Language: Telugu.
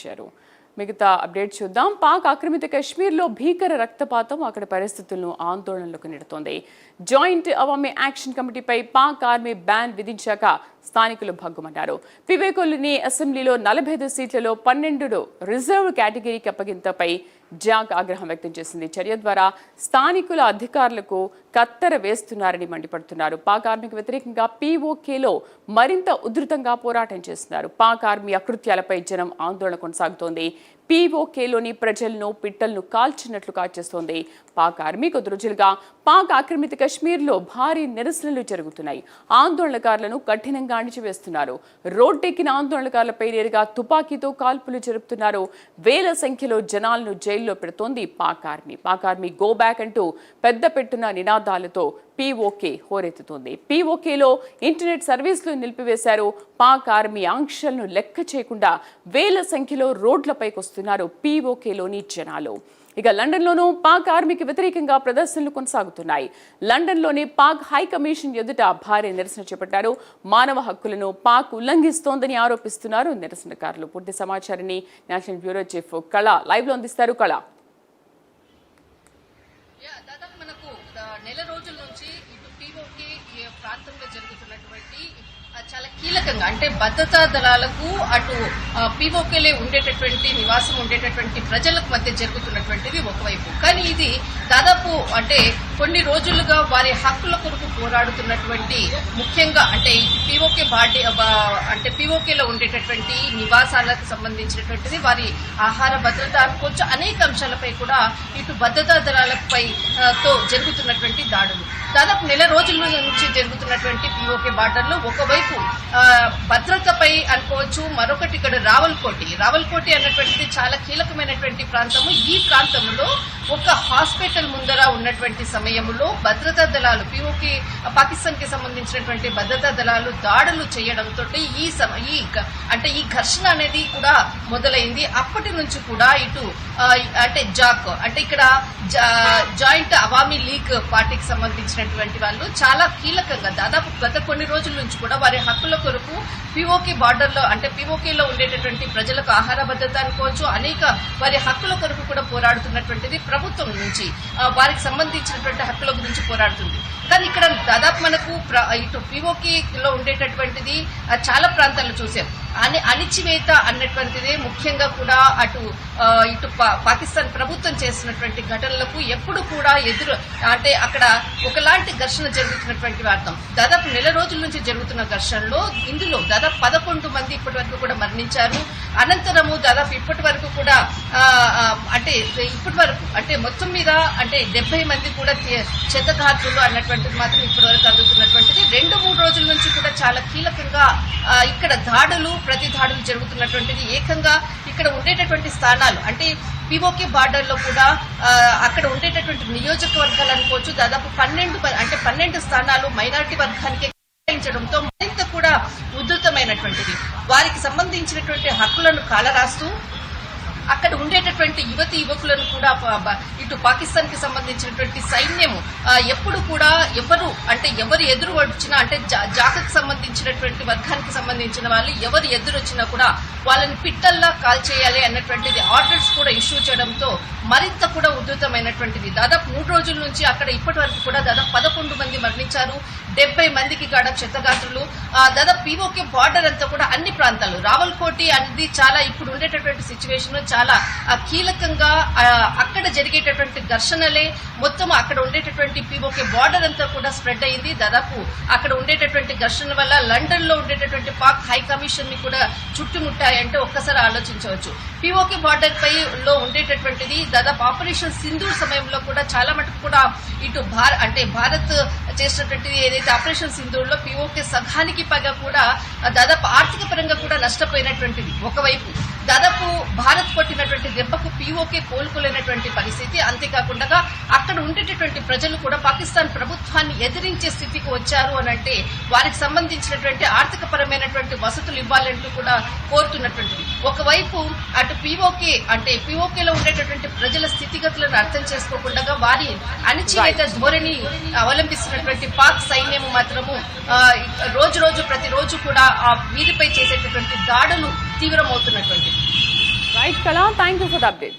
ఇచ్చారు. మిగతా అప్డేట్ చూద్దాం. పాక్ ఆక్రమిత కశ్మీర్లో భీకర రక్తపాతం అక్కడి పరిస్థితులను ఆందోళనలోకి నెడుతోంది. జాయింట్ అవామీ యాక్షన్ కమిటీపై పాక్ ఆర్మీ బ్యాన్ విధించాక స్థానికులు భగ్గుమన్నారు. పివేకోలోని అసెంబ్లీలో 45 సీట్లలో 12 రిజర్వ్ కేటగిరీకి అప్పగింతపై జాక్ ఆగ్రహం వ్యక్తం చేసింది. చర్య ద్వారా స్థానికుల అధికారులకు కత్తెర వేస్తున్నారని మండిపడుతున్నారు. పాక్ ఆర్మీకి వ్యతిరేకంగా పీఓకేలో మరింత ఉధృతంగా పోరాటం చేస్తున్నారు. పాక్ ఆర్మీ అకృత్యాలపై జనం ఆందోళన కొనసాగుతోంది. పీఓకేలోని ప్రజలను పిట్టలను కాల్చినట్లు కాల్చేస్తోంది. పాక్ ఆర్మీ కొద్ది రోజులుగా పాక్ ఆక్రమిత కశ్మీర్లో భారీ నిరసనలు జరుగుతున్నాయి. ఆందోళనకారులను కఠినంగా అణిచివేస్తున్నారు. రోడ్డెక్కిన ఆందోళనకారులపై నేరుగా తుపాకీతో కాల్పులు జరుపుతున్నారు. వేల సంఖ్యలో జనాలను జైల్లో పెడుతోంది Pak army. Pak army go back అంటూ పెద్ద పెట్టున నినాదాలతో పీఓకే హోరెత్తుతోంది. పీఓకేలో ఇంటర్నెట్ సర్వీసులు నిలిపివేశారు. పాక్ ఆర్మీ ఆంక్షలను లెక్క చేయకుండా వేల సంఖ్యలో రోడ్లపైకి వస్తున్నారు పీఓకేలోని జనాలు. ఇక లండన్లోనూ పాక్ ఆర్మీకి వ్యతిరేకంగా ప్రదర్శనలు కొనసాగుతున్నాయి. లండన్లోని పాక్ హై కమిషన్ ఎదుట భారీ నిరసన చేపట్టారు. మానవ హక్కులను పాక్ ఉల్లంఘిస్తోందని ఆరోపిస్తున్నారు నిరసనకారులు. పూర్తి సమాచారాన్ని నేషనల్ బ్యూరో చీఫ్ కళ లైవ్ లో అందిస్తారు. కళ, నెల రోజుల నుంచి ఇటు పీఓకే ప్రాంతంలో జరుగుతున్నటువంటి చాలా కీలకంగా అంటే భద్రతా దళాలకు అటు పీఓకేలే ఉండేటటువంటి నివాసం ఉండేటటువంటి ప్రజలకు మధ్య జరుగుతున్నటువంటిది ఒకవైపు. కానీ ఇది దాదాపు అంటే కొన్ని రోజులుగా వారి హక్కుల కొరకు పోరాడుతున్నటువంటి ముఖ్యంగా అంటే పీఓకే అంటే పీఓకేలో ఉండేటటువంటి నివాసాలకు సంబంధించినటువంటిది వారి ఆహార భద్రత అనుకోవచ్చు అనేక అంశాలపై కూడా ఇటు భద్రతా దళాలపై తో జరుగుతున్నటువంటి దాడులు దాదాపు నెల రోజుల నుంచి జరుగుతున్నటువంటి పీఓకే బార్డర్లో ఒకవైపు భద్రతపై అనుకోవచ్చు, మరొకటి ఇక్కడ రావల్కోటి అన్నటువంటిది చాలా కీలకమైనటువంటి ప్రాంతము. ఈ ప్రాంతంలో ఒక హాస్పిటల్ ముందర ఉన్నటువంటి సమయంలో భద్రతా దళాలు పీఓకే పాకిస్తాన్ కి సంబంధించినటువంటి భద్రతా దళాలు దాడులు చేయడంతో ఈ ఘర్షణ అనేది కూడా మొదలైంది. అప్పటి నుంచి కూడా ఇటు అంటే జాక్ అంటే ఇక్కడ జాయింట్ అవామీ లీగ్ పార్టీకి సంబంధించినటువంటి వాళ్ళు చాలా కీలకంగా దాదాపు గత కొన్ని రోజుల నుంచి కూడా వారి హక్కుల కొరకు పీఓకే బార్డర్ లో అంటే పీఓకేలో ఉండేటటువంటి ప్రజలకు ఆహార భద్రత అనుకోవచ్చు అనేక వారి హక్కుల కొరకు కూడా పోరాడుతున్నటువంటిది ప్రభుత్వం నుంచి వారికి సంబంధించినటువంటి హక్కుల గురించి పోరాడుతుంది. కానీ ఇక్కడ దాదాపు మనకు ఇటు పీఓకేలో ఉండేటటువంటిది చాలా ప్రాంతాల్లో చూసాం. అణిచివేత అన్నటువంటిదే ముఖ్యంగా కూడా ఇటు పాకిస్తాన్ ప్రభుత్వం చేసినటువంటి ఘటనలకు ఎప్పుడు కూడా అంటే అక్కడ ఒకలాంటి ఘర్షణ జరుగుతున్నటువంటి వార్తం. దాదాపు నెల రోజుల నుంచి జరుగుతున్న ఘర్షణలో ఇందులో దాదాపు 11 మంది ఇప్పటి వరకు కూడా మరణించారు. అనంతరము దాదాపు ఇప్పటి వరకు కూడా అంటే మొత్తం మీద అంటే 70 మంది కూడా క్షతగాత్రులు అన్నటువంటిది మాత్రం ఇప్పటి వరకు అందుతున్నటువంటిది. 2-3 రోజుల నుంచి కూడా చాలా కీలకంగా ఇక్కడ ప్రతి దాడులు జరుగుతున్నటువంటిది. ఏకంగా ఇక్కడ ఉండేటటువంటి స్థానాలు అంటే పీఓకే బార్డర్ లో కూడా అక్కడ ఉండేటటువంటి నియోజకవర్గాలు అనుకోవచ్చు దాదాపు 12 స్థానాలు మైనారిటీ వర్గానికి కేటాయించడంతో మరింత కూడా ఉధృతమైనటువంటిది. వారికి సంబంధించినటువంటి హక్కులను కాలరాస్తూ అక్కడ ఉండేటటువంటి యువకులను కూడా ఇటు పాకిస్తాన్ కి సంబంధించినటువంటి సైన్యము ఎప్పుడు కూడా ఎవరు ఎదురు వచ్చినా అంటే జాకకు సంబంధించినటువంటి వర్గానికి సంబంధించిన వాళ్ళు ఎవరు ఎదురు వచ్చినా కూడా వాళ్ళని పిట్టల్లా కాల్ చేయాలి అన్నటువంటిది ఆర్డర్స్ కూడా ఇష్యూ చేయడంతో మరింత కూడా ఉధృతమైనటువంటిది. దాదాపు 3 రోజుల నుంచి అక్కడ ఇప్పటి వరకు కూడా దాదాపు 11 మంది మరణించారు. 70 మందికి కాడ క్షతగాత్రులు. దాదాపు పీఓకే బార్డర్ అంతా కూడా అన్ని ప్రాంతాలు రావల్కోటి అనేది చాలా ఇప్పుడు ఉండేటటువంటి సిచ్యువేషన్ చాలా కీలకంగా అక్కడ జరిగేటటువంటి ఘర్షణలే మొత్తం అక్కడ ఉండేటటువంటి పీఓకే బార్డర్ అంతా కూడా స్ప్రెడ్ అయింది. దాదాపు అక్కడ ఉండేటటువంటి ఘర్షణ వల్ల లండన్ లో ఉండేటటువంటి పాక్ హై కమిషన్ ని కూడా చుట్టుముట్టాయంటే ఒక్కసారి ఆలోచించవచ్చు. పీఓకే బార్డర్ పై లో ఉండేటటువంటిది దాదాపు ఆపరేషన్ సింధూర్ సమయంలో కూడా చాలా మటుకు కూడా ఇటు భారత్ చేసినటువంటిది ఏదైతే ఆపరేషన్ సింధూర్ లో పీఓకే సగానికి పైగా కూడా దాదాపు ఆర్థిక పరంగా కూడా నష్టపోయినటువంటిది ఒకవైపు. దాదాపు భారత్ కొట్టినటువంటి దెబ్బకు పీఓకే కోలుకోలేనటువంటి పరిస్థితి. అంతేకాకుండా అక్కడ ఉండేటటువంటి ప్రజలు కూడా పాకిస్తాన్ ప్రభుత్వాన్ని ఎదిరించే స్థితికి వచ్చారు అని అంటే వారికి సంబంధించినటువంటి ఆర్థిక పరమైనటువంటి వసతులు ఇవ్వాలంటూ కూడా కోరుతున్నటువంటిది. ఒకవైపు అటు పీఓకేలో ఉండేటటువంటి ప్రజల స్థితిగతులను అర్థం చేసుకోకుండా వారి అణిచివేత ధోరణి అవలంబిస్తున్నటువంటి పాక్ సైన్యము మాత్రము ప్రతిరోజు కూడా వీరిపై చేసేటటువంటి దాడులు తీవ్రమవుతున్నటువంటిది. రైట్ కళ, thank you for the update.